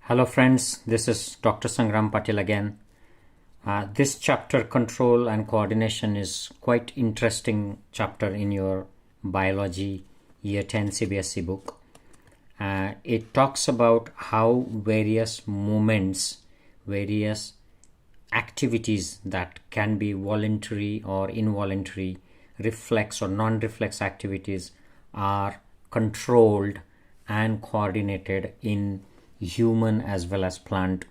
Hello friends, this is Dr. Sangram Patil again. This chapter, Control and Coordination, is quite interesting chapter in your biology year 10 CBSE book. It talks about how various movements, various activities that can be voluntary or involuntary, reflex or non-reflex activities are controlled and coordinated in human as well as plant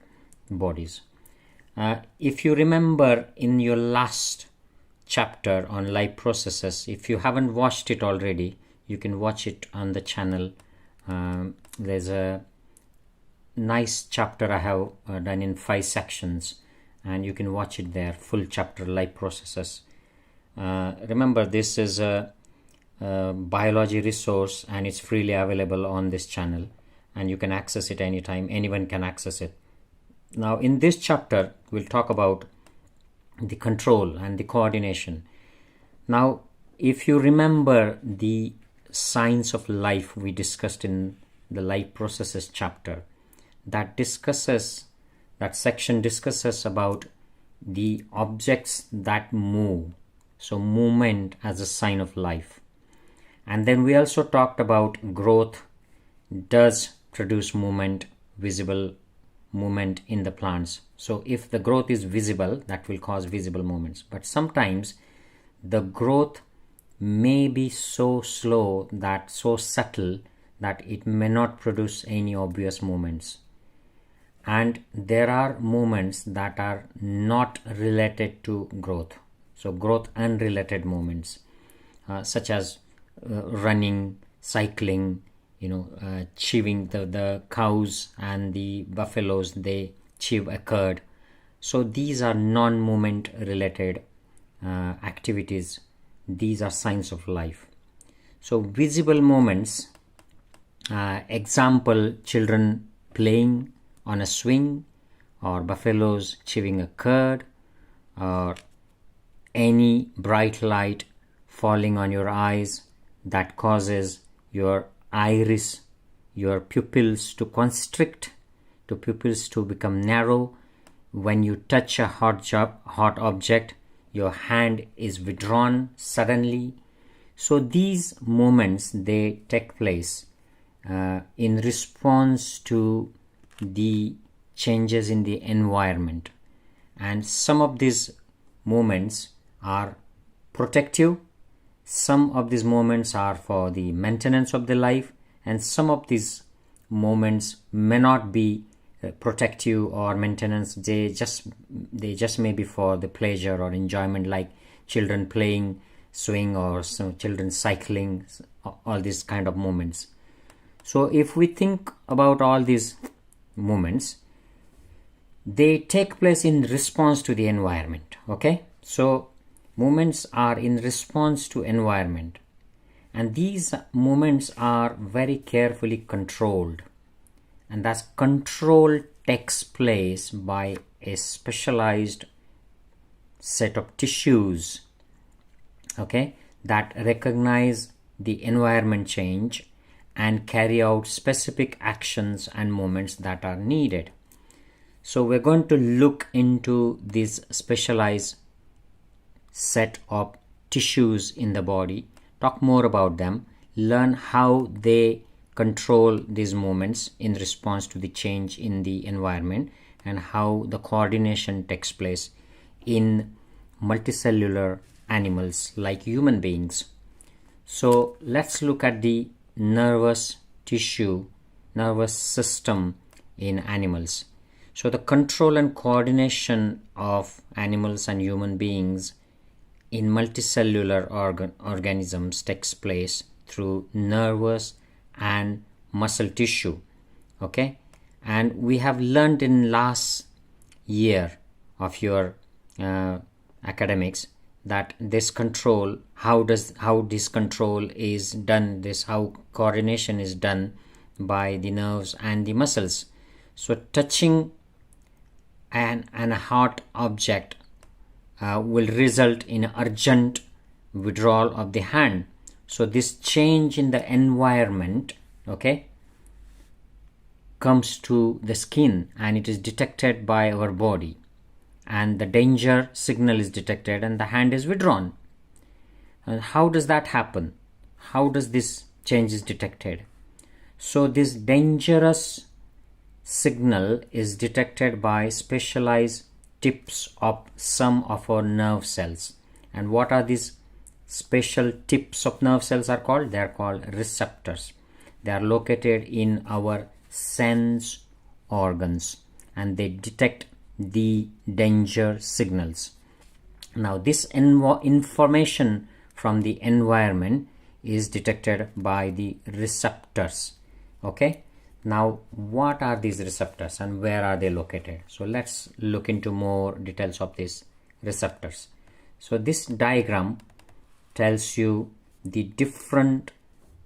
bodies. If you remember in your last chapter on life processes, if you haven't watched it already, you can watch it on the channel. There's a nice chapter I have done in 5 sections, and you can watch it there, full chapter, life processes. Remember, this is a biology resource and it's freely available on this channel, and you can access it anytime. Anyone can access it. Now in this chapter we'll talk about the control and the coordination. Now if you remember the science of life we discussed in the life processes chapter, that section discusses about the objects that move, so movement as a sign of life. And then we also talked about growth does produce movement, visible movement in the plants. So if the growth is visible, that will cause visible movements. But sometimes the growth may be so slow, so subtle, that it may not produce any obvious movements. And there are movements that are not related to growth. So growth unrelated movements, such as running, cycling, chewing, the cows and the buffaloes, they chew a curd. So these are non-movement related activities. These are signs of life. So visible movements, example, children playing on a swing, or buffaloes chewing a curd, or any bright light falling on your eyes that causes your iris, your pupils to constrict, to pupils to become narrow. When you touch a hot object, your hand is withdrawn suddenly. So these moments, they take place in response to the changes in the environment. And some of these moments are protective, some of these moments are for the maintenance of the life, and some of these moments may not be protective or maintenance. They just may be for the pleasure or enjoyment, like children playing swing or some children cycling, all these kind of moments. So if we think about all these moments, they take place in response to the environment. Okay, so movements are in response to environment, and these movements are very carefully controlled, and that control takes place by a specialized set of tissues, okay, that recognize the environment change and carry out specific actions and movements that are needed. So we're going to look into this specialized set of tissues in the body, talk more about them, learn how they control these movements in response to the change in the environment, and how the coordination takes place in multicellular animals like human beings. So let's look at the nervous tissue, nervous system in animals. So the control and coordination of animals and human beings in multicellular organisms takes place through nervous and muscle tissue. Okay, and we have learned in last year of your academics that this control, how this control is done, how coordination is done by the nerves and the muscles. So touching a hot object will result in urgent withdrawal of the hand. So this change in the environment, okay, comes to the skin and it is detected by our body, and the danger signal is detected and the hand is withdrawn. And how does that happen? How does this change is detected? So this dangerous signal is detected by specialized tips of some of our nerve cells. And what are these special tips of nerve cells are called? They are called receptors. They are located in our sense organs and they detect the danger signals. Now this information from the environment is detected by the receptors. Okay, now what are these receptors and where are they located? So let's look into more details of these receptors. So this diagram tells you the different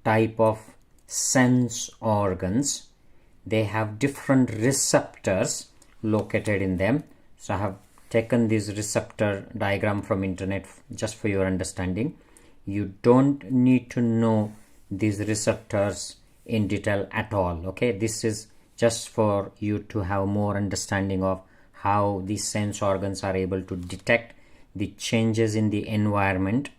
type of sense organs. They have different receptors located in them. So I have taken this receptor diagram from internet just for your understanding. You don't need to know these receptors in detail at all. Okay, this is just for you to have more understanding of how these sense organs are able to detect the changes in the environment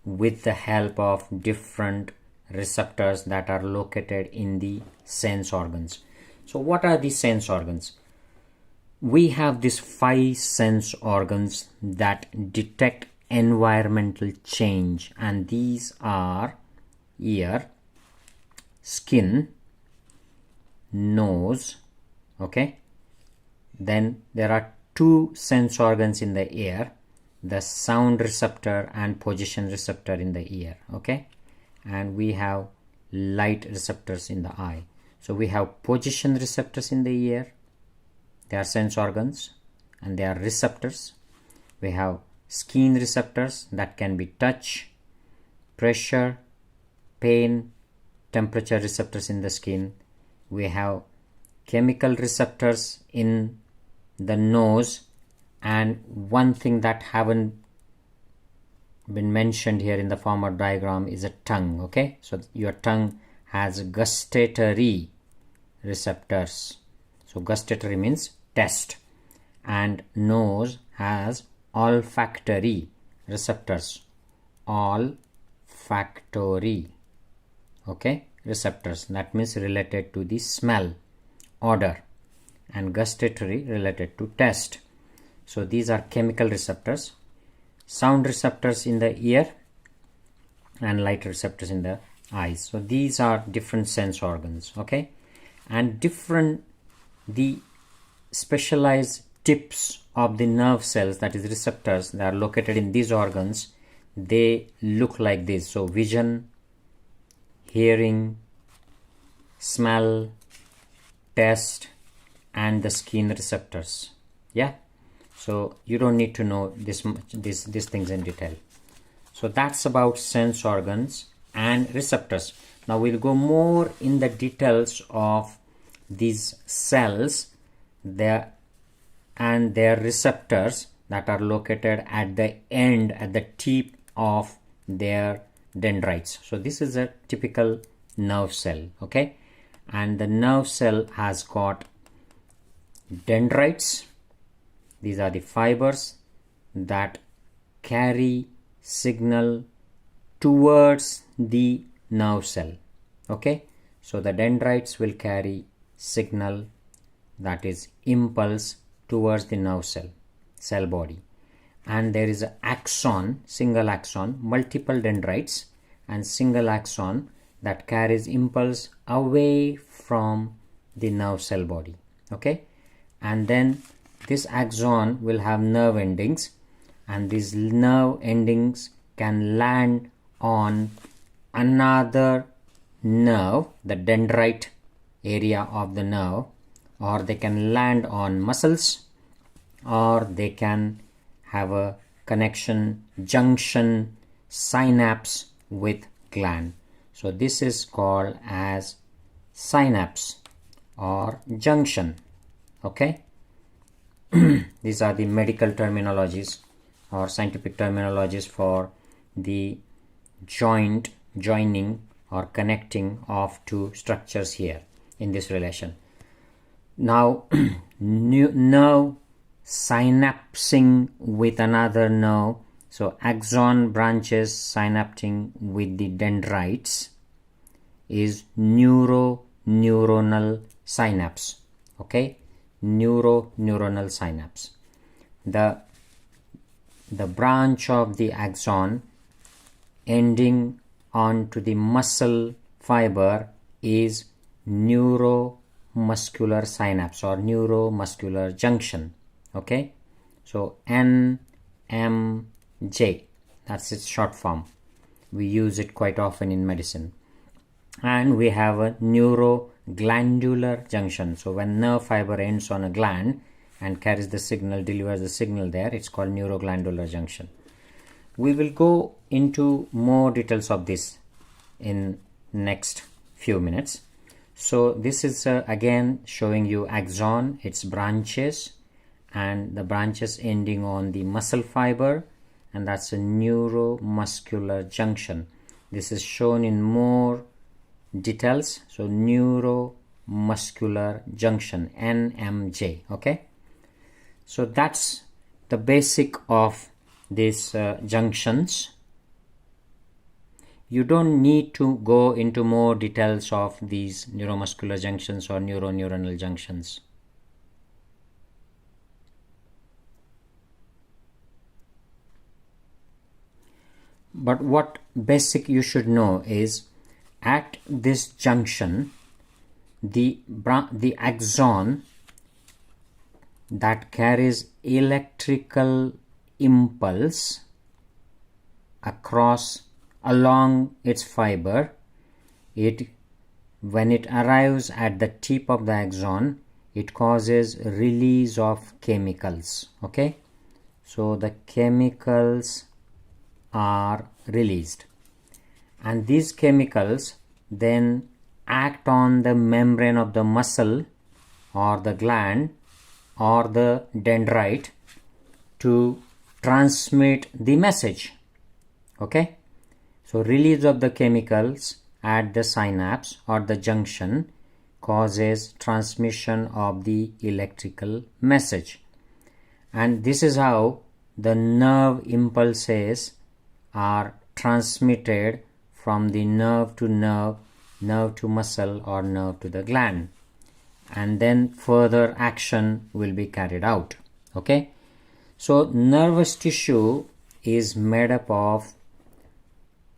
with the help of different receptors that are located in the sense organs. So what are these sense organs? We have these 5 sense organs that detect environmental change, and these are ear, skin, nose. Okay, then there are 2 sense organs in the ear, the sound receptor and position receptor in the ear. Okay, and we have light receptors in the eye. So we have position receptors in the ear, they are sense organs and they are receptors. We have skin receptors that can be touch, pressure, pain, temperature receptors in the skin. We have chemical receptors in the nose, and one thing that haven't been mentioned here in the former diagram is a tongue. Okay, so your tongue has gustatory receptors. So gustatory means taste, and nose has olfactory receptors. Olfactory, okay, receptors, that means related to the smell, odor, and gustatory related to taste. So these are chemical receptors, sound receptors in the ear, and light receptors in the eyes. So these are different sense organs. Okay, and the specialized tips of the nerve cells, that is receptors, that are located in these organs, they look like this. So vision, hearing, smell, taste, and the skin receptors. Yeah, so you don't need to know these things in detail. So that's about sense organs and receptors. Now we'll go more in the details of these cells and their receptors that are located at the end, at the tip of their dendrites. So this is a typical nerve cell. Okay, and the nerve cell has got dendrites. These are the fibers that carry signal towards the nerve cell. Okay, so the dendrites will carry signal, that is impulse, towards the nerve cell body, and there is an axon, single axon, multiple dendrites and single axon that carries impulse away from the nerve cell body. Okay, and then this axon will have nerve endings, and these nerve endings can land on another nerve, the dendrite area of the nerve, or they can land on muscles, or they can have a connection, junction, synapse with gland. So this is called as synapse or junction. Okay, these are the medical terminologies or scientific terminologies for the joining or connecting of 2 structures here in this relation. Now nerve synapsing with another nerve, so axon branches synapsing with the dendrites is neuronal synapse. Okay, neuronal synapse. The branch of the axon ending onto the muscle fiber is neuromuscular synapse or neuromuscular junction. Okay, so NMJ, that's its short form. We use it quite often in medicine. And we have a neuroglandular junction. So when nerve fiber ends on a gland and carries the signal, delivers the signal there, it's called neuroglandular junction. We will go into more details of this in next few minutes. So this is again showing you axon, its branches, and the branches ending on the muscle fiber, and that's a neuromuscular junction. This is shown in more details. So neuromuscular junction, NMJ. Okay, so that's the basic of these junctions. You don't need to go into more details of these neuromuscular junctions or neuronal junctions. But what basic you should know is, at this junction, the axon that carries electrical impulse along its fiber, when it arrives at the tip of the axon, it causes release of chemicals. Okay, so the chemicals are released, and these chemicals then act on the membrane of the muscle or the gland or the dendrite to transmit the message. Okay, so release of the chemicals at the synapse or the junction causes transmission of the electrical message, and this is how the nerve impulses are transmitted from the nerve to nerve, nerve to muscle, or nerve to the gland, and then further action will be carried out. Okay, so nervous tissue is made up of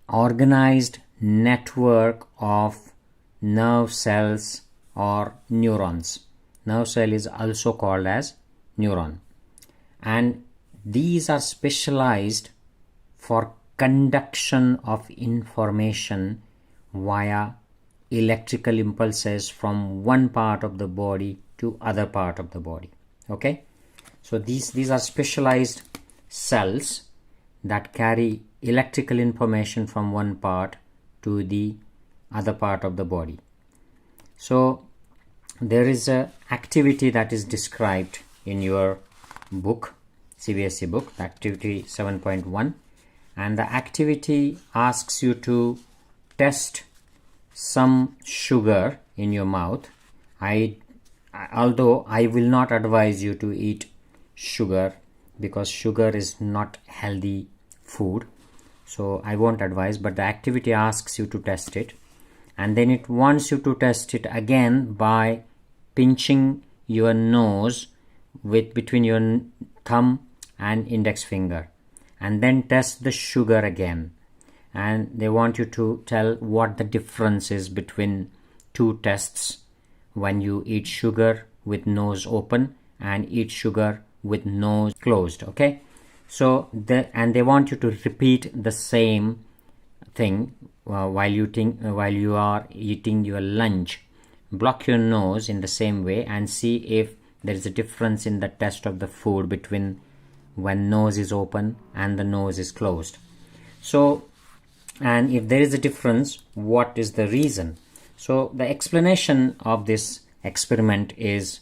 organized network of nerve cells or neurons. Nerve cell is also called as neuron, and these are specialized for conduction of information via electrical impulses from one part of the body to other part of the body. Okay, so these are specialized cells that carry electrical information from one part to the other part of the body. So there is a activity that is described in your book, CBSE book, activity 7.1, and the activity asks you to test some sugar in your mouth. Although I will not advise you to eat sugar, because sugar is not healthy food, so I won't advise, but the activity asks you to test it, and then it wants you to test it again by pinching your nose between your thumb and index finger, and then test the sugar again, and they want you to tell what the difference is between two tests when you eat sugar with nose open and eat sugar with nose closed. Okay, so they want you to repeat the same thing while you are eating your lunch. Block your nose in the same way and see if there is a difference in the taste of the food between when nose is open and the nose is closed. So, and if there is a difference, what is the reason? So the explanation of this experiment is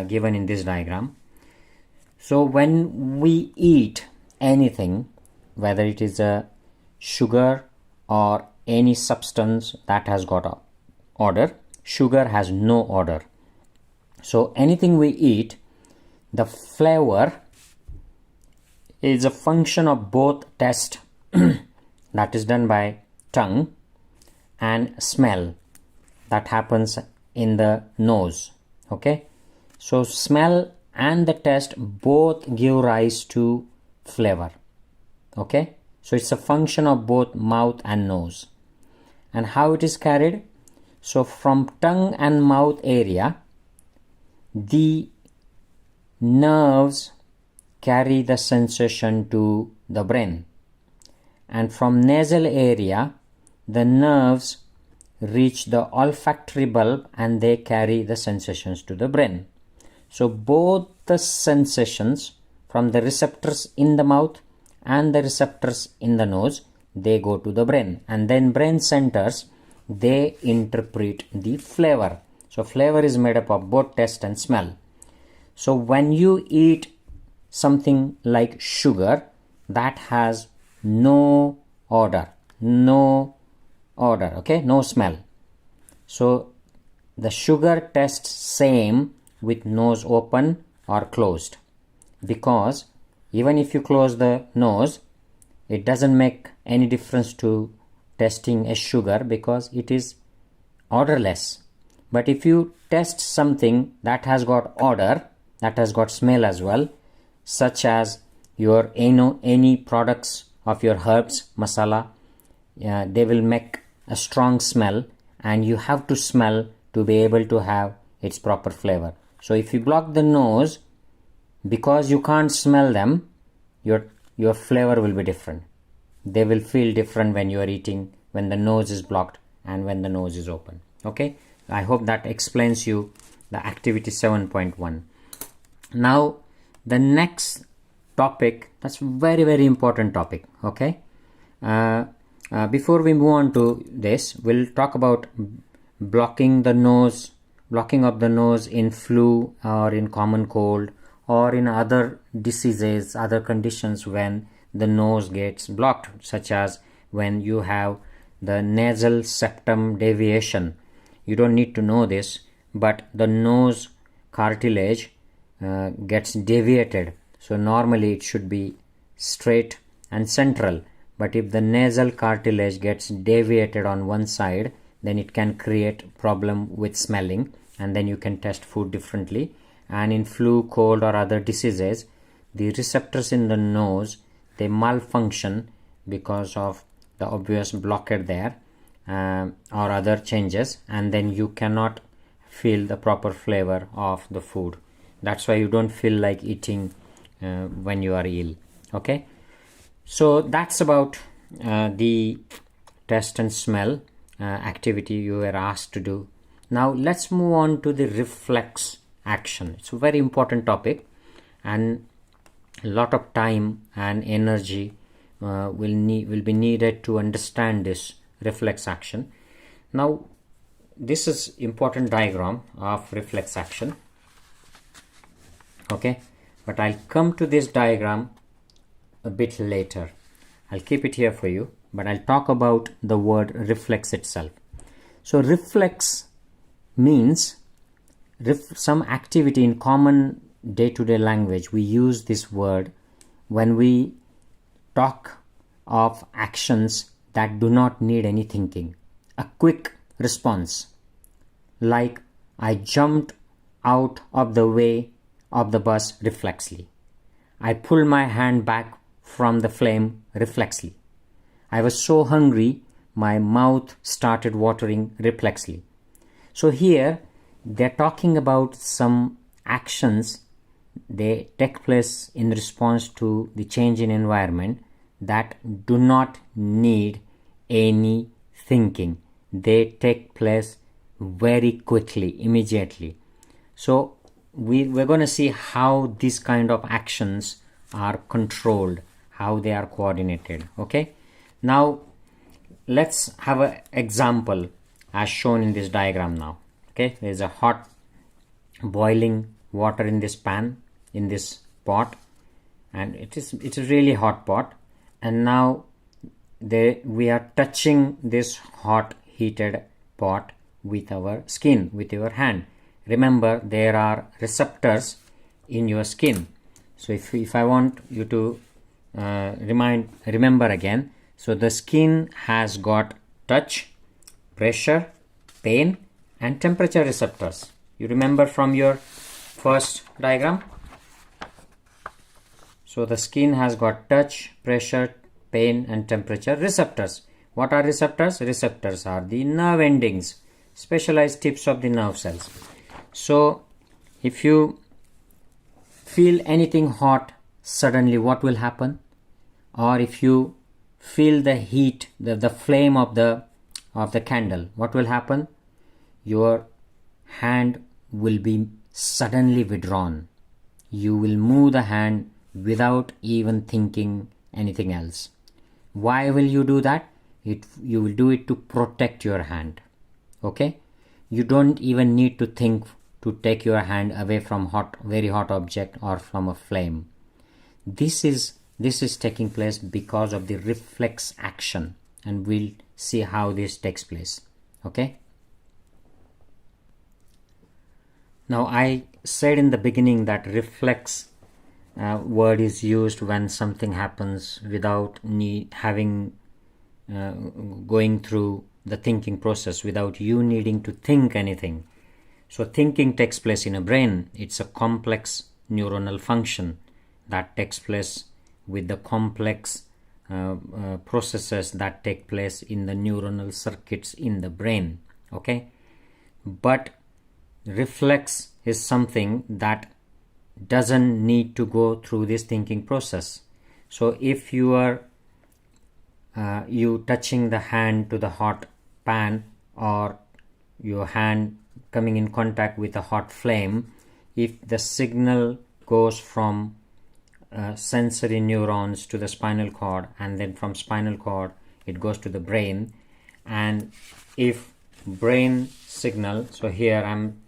given in this diagram. So when we eat anything, whether it is a sugar or any substance that has got a odor, sugar has no odor. So anything we eat, the flavor is a function of both taste that is done by tongue and smell that happens in the nose. Okay, so smell and the taste both give rise to flavor. Okay, so it's a function of both mouth and nose. And how it is carried? So from tongue and mouth area, the nerves carry the sensation to the brain, and from nasal area the nerves reach the olfactory bulb and they carry the sensations to the brain. So both the sensations from the receptors in the mouth and the receptors in the nose, they go to the brain, and then brain centers, they interpret the flavor. So flavor is made up of both taste and smell. So when you eat something like sugar that has no odor, okay, no smell, so the sugar tastes same with nose open or closed, because even if you close the nose, it doesn't make any difference to tasting a sugar because it is odorless. But if you taste something that has got odor, that has got smell as well, such as your any products of your herbs, masala, they will make a strong smell, and you have to smell to be able to have its proper flavor. So if you block the nose, because you can't smell them, your flavor will be different. They will feel different when you are eating, when the nose is blocked and when the nose is open. Okay, I hope that explains you the activity 7.1. Now the next topic, that's very, very important topic. Okay, before we move on to this, we'll talk about blocking of the nose in flu or in common cold or in other diseases, other conditions when the nose gets blocked, such as when you have the nasal septum deviation. You don't need to know this, but the nose cartilage gets deviated. So normally it should be straight and central, but if the nasal cartilage gets deviated on one side, then it can create problem with smelling, and then you can test food differently. And in flu, cold or other diseases, the receptors in the nose, they malfunction because of the obvious blockade there or other changes, and then you cannot feel the proper flavor of the food. That's why you don't feel like eating when you are ill. Okay, so that's about the taste and smell activity you were asked to do. Now let's move on to the reflex action. It's a very important topic, and a lot of time and energy will be needed to understand this reflex action. Now this is important diagram of reflex action. Okay, but I'll come to this diagram a bit later. I'll keep it here for you, but I'll talk about the word reflex itself. So reflex means some activity. In common day-to-day language, we use this word when we talk of actions that do not need any thinking. A quick response, like I jumped out of the way of the bus reflexly. I pulled my hand back from the flame reflexly. I was so hungry, my mouth started watering reflexly. So here they're talking about some actions, they take place in response to the change in environment that do not need any thinking. They take place very quickly, immediately. So we're going to see how these kind of actions are controlled, how they are coordinated. Okay, now let's have an example as shown in this diagram. Now, okay, there's a hot boiling water in this pan, in this pot, and it's a really hot pot, and now we are touching this hot heated pot with our skin, with your hand, remember there are receptors in your skin. So if I want you to remember again, so the skin has got touch, pressure, pain and temperature receptors. You remember from your first diagram? So the skin has got touch, pressure, pain and temperature receptors. What are receptors? Receptors are the nerve endings, specialized tips of the nerve cells. So if you feel anything hot suddenly, what will happen? Or if you feel the heat, the flame of the candle, what will happen? Your hand will be suddenly withdrawn. You will move the hand without even thinking anything else. Why will you do that? You will do it to protect your hand. Okay? You don't even need to think to take your hand away from very hot object or from a flame. This is taking place because of the reflex action, and we'll see how this takes place. Okay? Now I said in the beginning that reflex word is used when something happens without going through the thinking process, without you needing to think anything. So thinking takes place in a brain. It's a complex neuronal function that takes place with the complex processes that take place in the neuronal circuits in the brain. Okay? But reflex is something that doesn't need to go through this thinking process. So if you are you touching the hand to the hot pan, or your hand coming in contact with a hot flame, if the signal goes from sensory neurons to the spinal cord, and then from spinal cord it goes to the brain, and if brain signal, so here I'm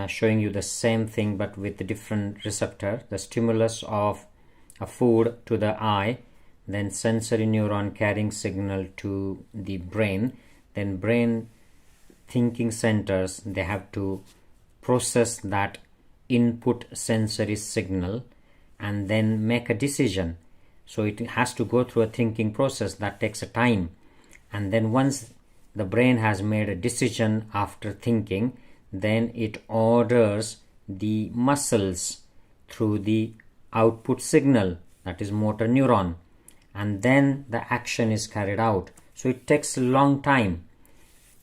showing you the same thing but with a different receptor, the stimulus of a food to the eye, then sensory neuron carrying signal to the brain, then brain thinking centers, they have to process that input sensory signal and then make a decision. So it has to go through a thinking process that takes a time, and then once the brain has made a decision after thinking, then it orders the muscles through the output signal, that is motor neuron, and then the action is carried out. So it takes a long time.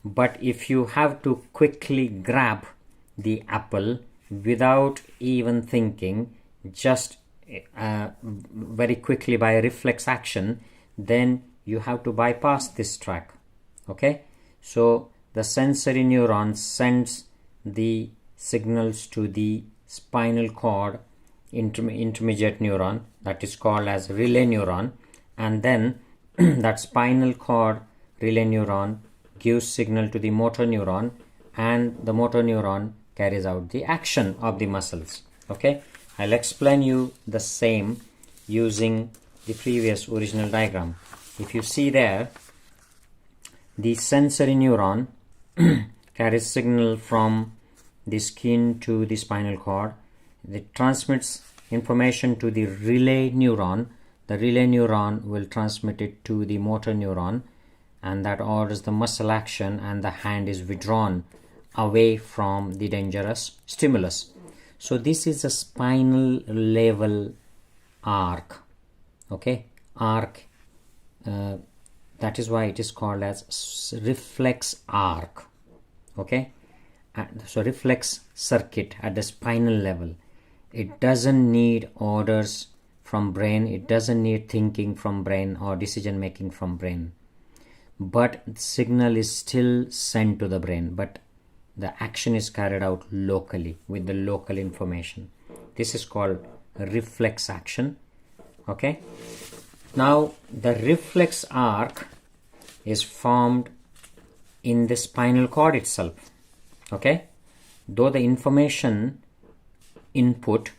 But if you have to quickly grab the apple without even thinking, just very quickly by reflex action, then you have to bypass this track. Okay? So the sensory neuron sends the signals to the spinal cord intermediate neuron, that is called as relay neuron, and then that spinal cord relay neuron gives signal to the motor neuron, and the motor neuron carries out the action of the muscles. Okay, I'll explain you the same using the previous original diagram. If you see there, the sensory neuron carries signal from the skin to the spinal cord. It transmits information to the relay neuron. The relay neuron will transmit it to the motor neuron, and that orders the muscle action, and the hand is withdrawn away from the dangerous stimulus. So this is a spinal level arc. Okay, arc. That is why it is called as reflex arc. Okay, so reflex circuit at the spinal level. It doesn't need orders from brain. It doesn't need thinking from brain or decision making from brain. But the signal is still sent to the brain, but the action is carried out locally with the local information. This is called reflex action. Okay. Now the reflex arc is formed in the spinal cord itself. Okay. Though the information input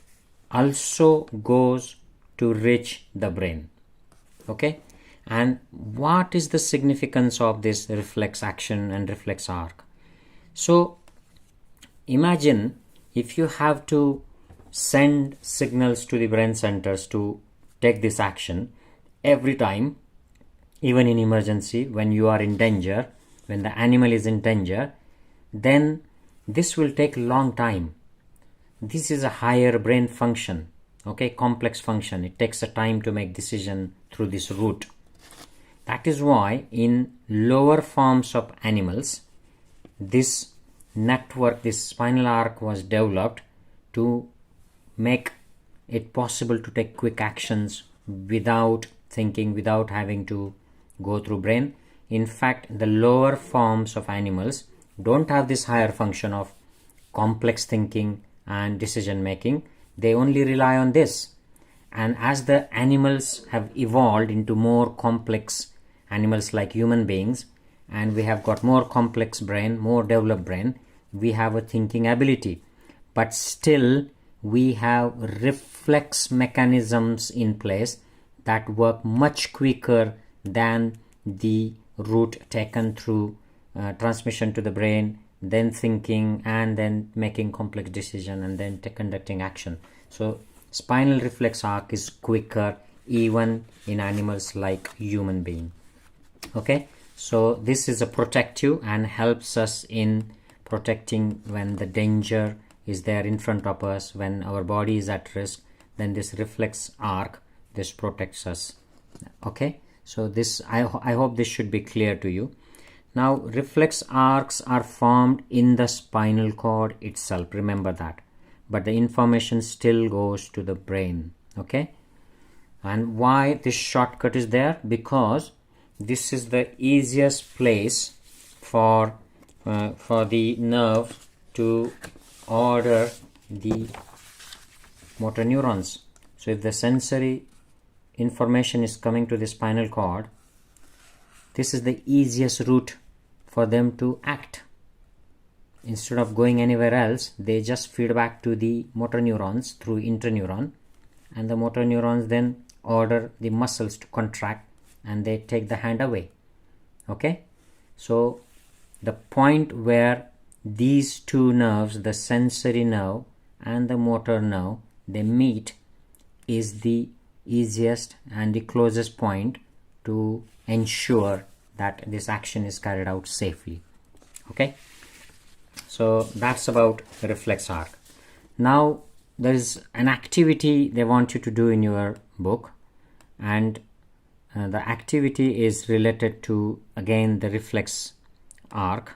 also goes to reach the brain. Okay. And what is the significance of this reflex action and reflex arc? So imagine if you have to send signals to the brain centers to take this action every time, even in emergency, when you are in danger, when the animal is in danger, then this will take a long time. This is a higher brain function, okay, complex function. It takes a time to make decision through this route. That is why in lower forms of animals, this network, this spinal arc was developed to make it possible to take quick actions without thinking, without having to go through brain. In fact, the lower forms of animals don't have this higher function of complex thinking and decision making. They only rely on this. And as the animals have evolved into more complex animals like human beings, and we have got more complex brain, more developed brain, we have a thinking ability. But still, we have reflex mechanisms in place that work much quicker than the route taken through transmission to the brain, then thinking, and then making complex decision, and then conducting action. So spinal reflex arc is quicker even in animals like human being. Okay, so this is a protective and helps us in protecting when the danger is there in front of us, when our body is at risk, then this reflex arc, this protects us. Okay, so this I hope this should be clear to you. Now reflex arcs are formed in the spinal cord itself, remember that, but the information still goes to the brain. Okay, and why this shortcut is there? Because this is the easiest place for the nerve to order the motor neurons. So if the sensory information is coming to the spinal cord, this is the easiest route for them to act. Instead of going anywhere else, they just feed back to the motor neurons through interneuron, and the motor neurons then order the muscles to contract and they take the hand away. Okay, so the point where these two nerves, the sensory nerve and the motor nerve, they meet is the easiest and the closest point to ensure that this action is carried out safely. Okay, so that's about the reflex arc. Now there is an activity they want you to do in your book, and the activity is related to, again, the reflex arc.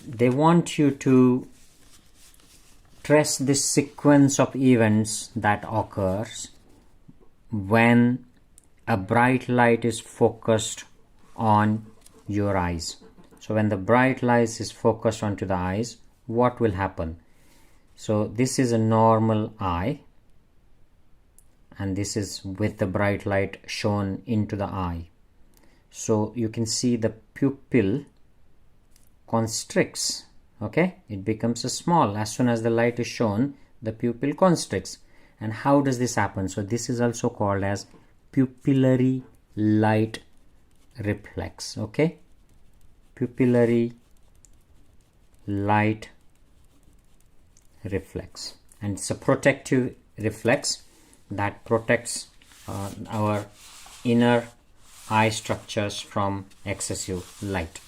They want you to trace this sequence of events that occurs when a bright light is focused on your eyes. So when the bright light is focused onto the eyes, what will happen? So this is a normal eye, and this is with the bright light shown into the eye. So you can see the pupil constricts. Okay, it becomes a small. As soon as the light is shown, the pupil constricts. And how does this happen? So this is also called as pupillary light reflex. Okay, pupillary light reflex, and it's a protective reflex that protects our inner eye structures from excessive light.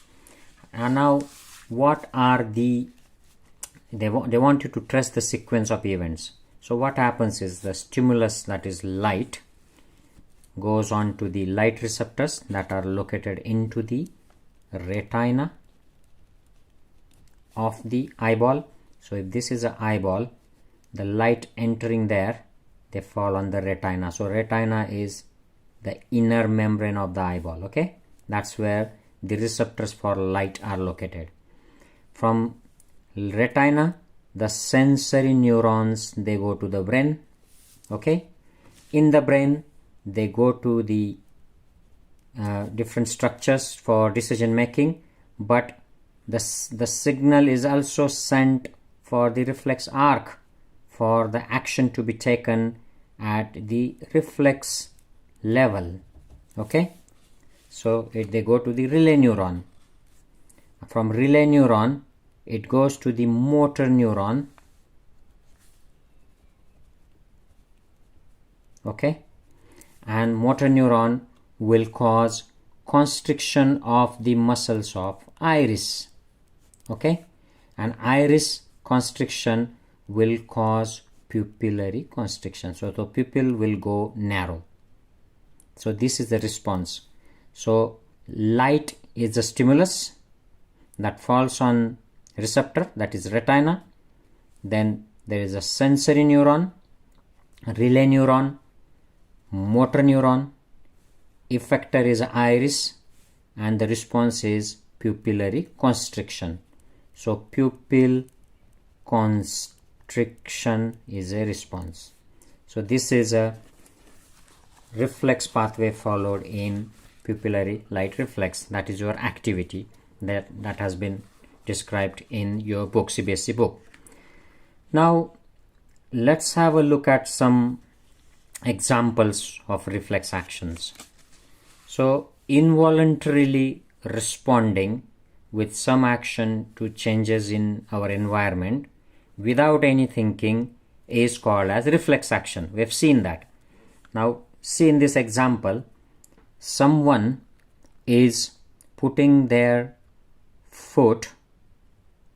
And now what are they want you to trace the sequence of events. So what happens is the stimulus, that is light, goes on to the light receptors that are located into the retina of the eyeball. So if this is an eyeball, the light entering there, they fall on the retina. So retina is the inner membrane of the eyeball. Okay, that's where the receptors for light are located. From retina, the sensory neurons, they go to the brain. Okay, in the brain they go to the different structures for decision making, but the signal is also sent for the reflex arc for the action to be taken at the reflex level. Okay, so they go to the relay neuron. From relay neuron, it goes to the motor neuron. Okay, and motor neuron will cause constriction of the muscles of iris. Okay, and iris constriction will cause pupillary constriction. So the pupil will go narrow. So this is the response. So light is the stimulus that falls on receptor, that is retina. Then there is a sensory neuron, relay neuron, motor neuron, effector is iris, and the response is pupillary constriction. So pupil constriction is a response. So this is a reflex pathway followed in pupillary light reflex. That is your activity that has been described in your book, CBSE book. Now let's have a look at some examples of reflex actions. So involuntarily responding with some action to changes in our environment without any thinking is called as reflex action. We have seen that. Now see in this example, someone is putting their foot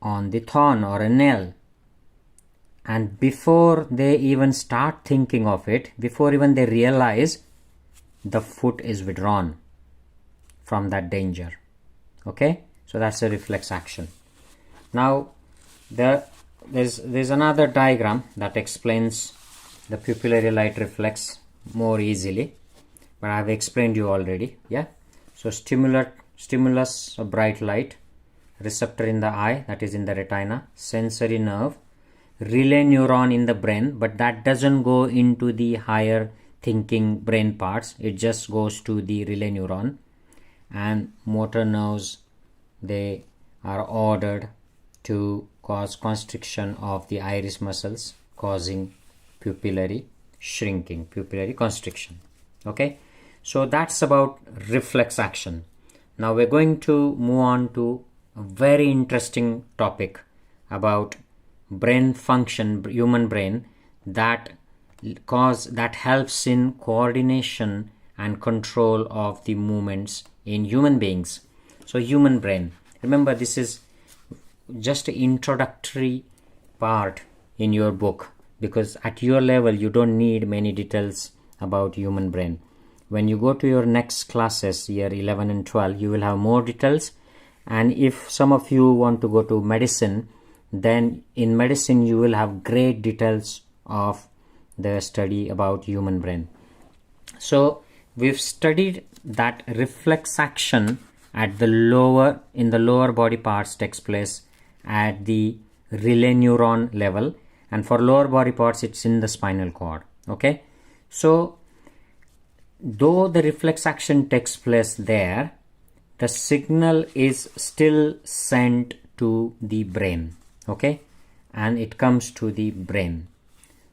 on the thorn or a nail, and before they even start thinking of it, before even they realize, the foot is withdrawn from that danger. Okay, so that's a reflex action. Now there's another diagram that explains the pupillary light reflex more easily, but I've explained you already. Yeah, so stimulus, a bright light, receptor in the eye, that is in the retina, sensory nerve, relay neuron in the brain, but that doesn't go into the higher thinking brain parts, it just goes to the relay neuron, and motor nerves, they are ordered to cause constriction of the iris muscles, causing pupillary shrinking, pupillary constriction. Okay, so that's about reflex action. Now we're going to move on to a very interesting topic about brain function, human brain, that helps in coordination and control of the movements in human beings. So human brain, remember this is just an introductory part in your book, because at your level you don't need many details about human brain. When you go to your next classes, year 11 and 12, you will have more details. And if some of you want to go to medicine, then in medicine you will have great details of the study about human brain. So we've studied that reflex action at the lower body parts takes place at the relay neuron level, and for lower body parts it's in the spinal cord. Okay, so though the reflex action takes place there, the signal is still sent to the brain. Okay, and it comes to the brain.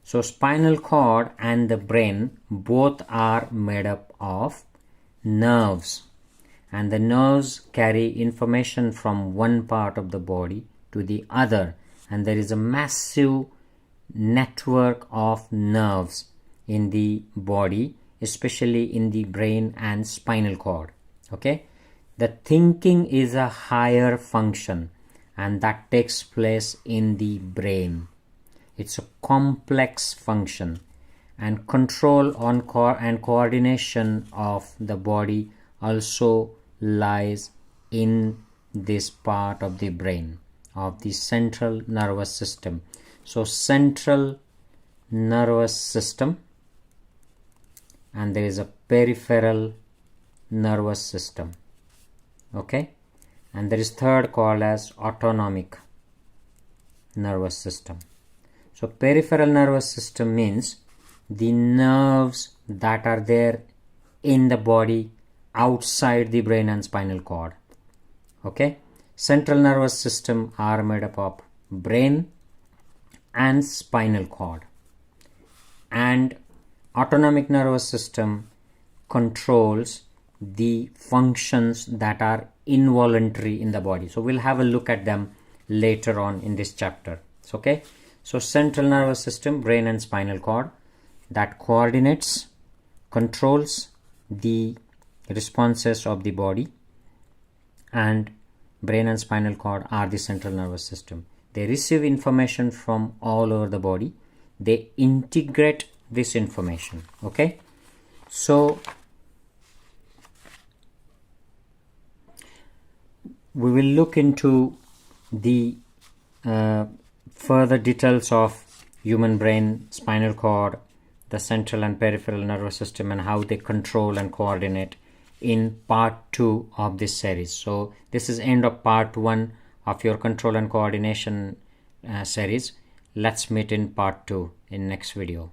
So spinal cord and the brain both are made up of nerves, and the nerves carry information from one part of the body to the other, and there is a massive network of nerves in the body, especially in the brain and spinal cord. Okay, the thinking is a higher function, and that takes place in the brain. It's a complex function, and control on and coordination of the body also lies in this part of the brain, of the central nervous system. So central nervous system, and there is a peripheral nervous system. Okay, and there is third called as autonomic nervous system. So peripheral nervous system means the nerves that are there in the body outside the brain and spinal cord. Okay, central nervous system are made up of brain and spinal cord, and autonomic nervous system controls the functions that are involuntary in the body. So we'll have a look at them later on in this chapter. Okay, so central nervous system, brain and spinal cord, that coordinates, controls the responses of the body, and brain and spinal cord are the central nervous system. They receive information from all over the body, they integrate this information. Okay, so we will look into the further details of human brain, spinal cord, the central and peripheral nervous system, and how they control and coordinate in part 2 of this series. So this is end of part 1 of your control and coordination series. Let's meet in part 2 in next video.